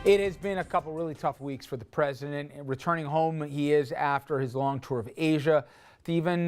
It has been a couple really tough weeks for the president. Returning home, he is after his long tour of Asia. Even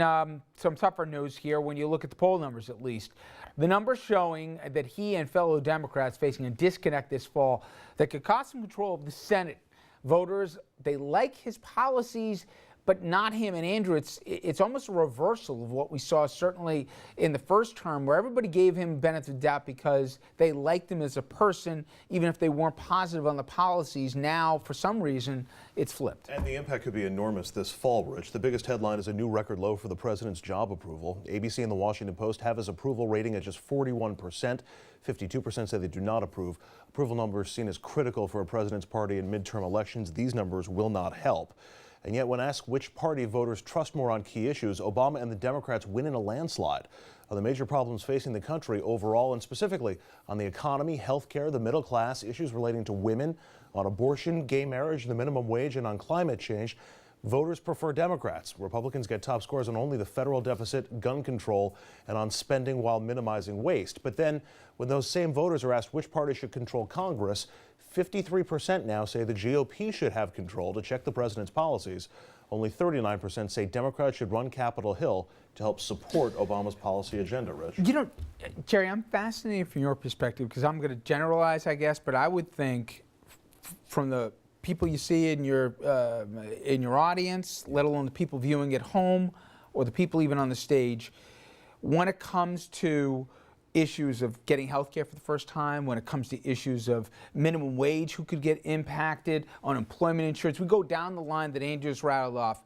some tougher news here when you look at the poll numbers, at least. The numbers showing that he and fellow Democrats facing a disconnect this fall that could cost him control of the Senate. Voters, they like his policies, but not him. And Andrew, it's almost a reversal of what we saw certainly in the first term, where everybody gave him benefit of the doubt because they liked him as a person, even if they weren't positive on the policies. Now, for some reason, it's flipped. And the impact could be enormous this fall, Rich. The biggest headline is a new record low for the president's job approval. ABC and the Washington Post have his approval rating at just 41%. 52% say they do not approve. Approval numbers seen as critical for a president's party in midterm elections. These numbers will not help. And yet, when asked which party voters trust more on key issues, Obama and the Democrats win in a landslide on the major problems facing the country overall, and specifically on the economy, health care, the middle class, issues relating to women, on abortion, gay marriage, the minimum wage, and on climate change. Voters prefer Democrats. Republicans get top scores on only the federal deficit, gun control, and on spending while minimizing waste. But then, when those same voters are asked which party should control Congress, 53% now say the GOP should have control to check the president's policies. Only 39% say Democrats should run Capitol Hill to help support Obama's policy agenda, Rich. You know, Jerry, I'm fascinated from your perspective because I'm going to generalize, I guess, but I would think from the people you see in your audience, let alone the people viewing at home or the people even on the stage, when it comes to issues of getting health care for the first time, when it comes to issues of minimum wage, who could get impacted, unemployment insurance, we go down the line that Andrew just rattled off.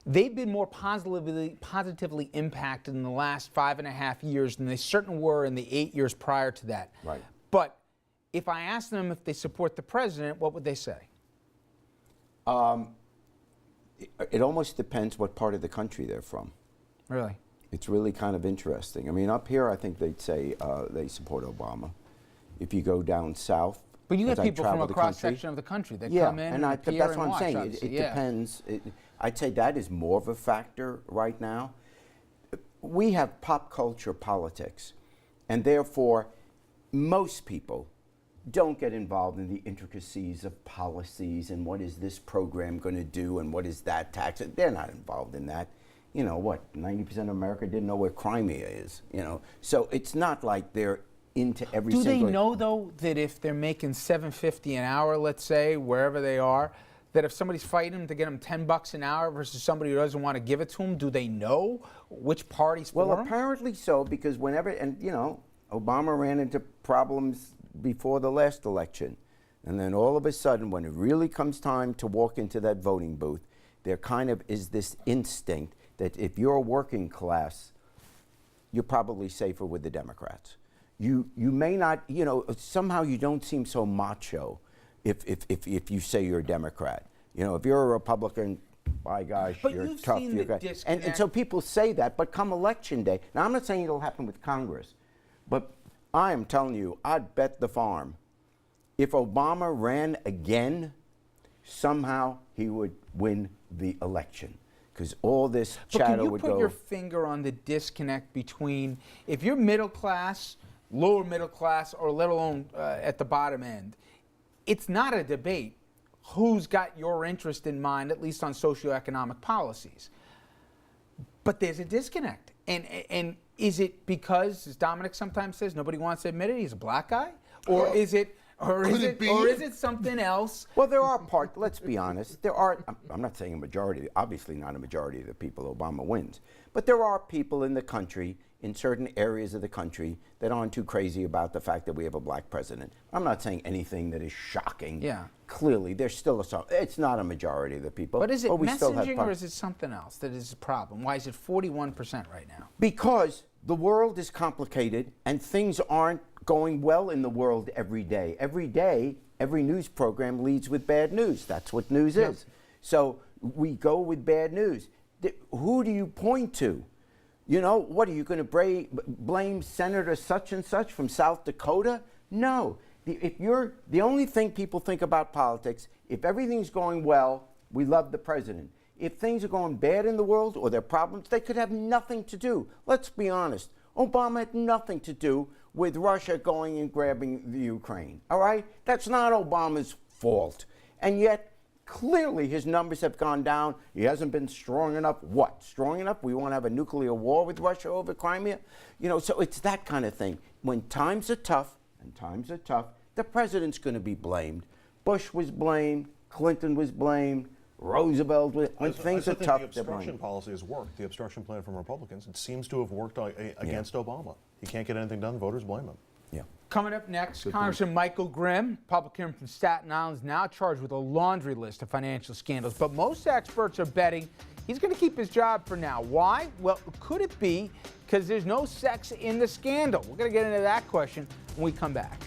They've been more positively impacted in the last 5.5 years than they certainly were in the 8 years prior to that. Right. But if I ask them if they support the president, what would they say? It almost depends what part of the country they're from. Really? It's really kind of interesting. I mean, up here, I think they'd say they support Obama. If you go down south, but you get people from a cross-section of the country that come in and appear that's and what I'm watch, saying. It depends. I'd say that is more of a factor right now. We have pop culture politics, and therefore, most people don't get involved in the intricacies of policies and what is this program going to do and what is that tax. They're not involved in that. You know what, 90% of America didn't know where Crimea is, you know. So it's not like they're into every single... Do they know, though, that if they're making $7.50 an hour, let's say, wherever they are, that if somebody's fighting them to get them $10 an hour versus somebody who doesn't want to give it to them, do they know which party's for them? Well, apparently so, because whenever, and you know, Obama ran into problems before the last election. And then all of a sudden, when it really comes time to walk into that voting booth, there kind of is this instinct that if you're a working class, you're probably safer with the Democrats. You may not, you know, somehow you don't seem so macho if you say you're a Democrat. You know, if you're a Republican, by gosh, but you're you've tough. Seen you're the and so people say that, but come election day, now I'm not saying it'll happen with Congress, but I am telling you, I'd bet the farm, if Obama ran again, somehow he would win the election. Because all this chatter would go... Can you put your finger on the disconnect between, if you're middle class, lower middle class, or let alone at the bottom end, it's not a debate who's got your interest in mind, at least on socioeconomic policies. But there's a disconnect. And is it because, as Dominic sometimes says, nobody wants to admit it, he's a black guy? Or is it... Or is it something else? Well, there are parts, let's be honest, there are, I'm not saying a majority, obviously not a majority of the people Obama wins, but there are people in the country, in certain areas of the country, that aren't too crazy about the fact that we have a black president. I'm not saying anything that is shocking. Yeah. Clearly, there's still it's not a majority of the people. But is it messaging or is it something else that is a problem? Why is it 41% right now? Because the world is complicated and things aren't going well in the world every day. Every day, every news program leads with bad news. That's what news is. So we go with bad news. Who do you point to? You know, what, are you going to blame Senator such and such from South Dakota? No. The only thing people think about politics, if everything's going well, we love the president. If things are going bad in the world or there are problems, they could have nothing to do. Let's be honest. Obama had nothing to do with Russia going and grabbing the Ukraine, all right? That's not Obama's fault. And yet, clearly his numbers have gone down. He hasn't been strong enough. What? Strong enough? We want to have a nuclear war with Russia over Crimea? You know, so it's that kind of thing. When times are tough, and times are tough, the president's going to be blamed. Bush was blamed. Clinton was blamed. Roosevelt was. When things are tough, the obstruction policy has worked. The obstruction plan from Republicans, it seems to have worked against Obama. He can't get anything done. Voters blame him. Yeah. Coming up next, Congressman Michael Grimm, Republican from Staten Island, is now charged with a laundry list of financial scandals. But most experts are betting he's going to keep his job for now. Why? Well, could it be because there's no sex in the scandal? We're going to get into that question when we come back.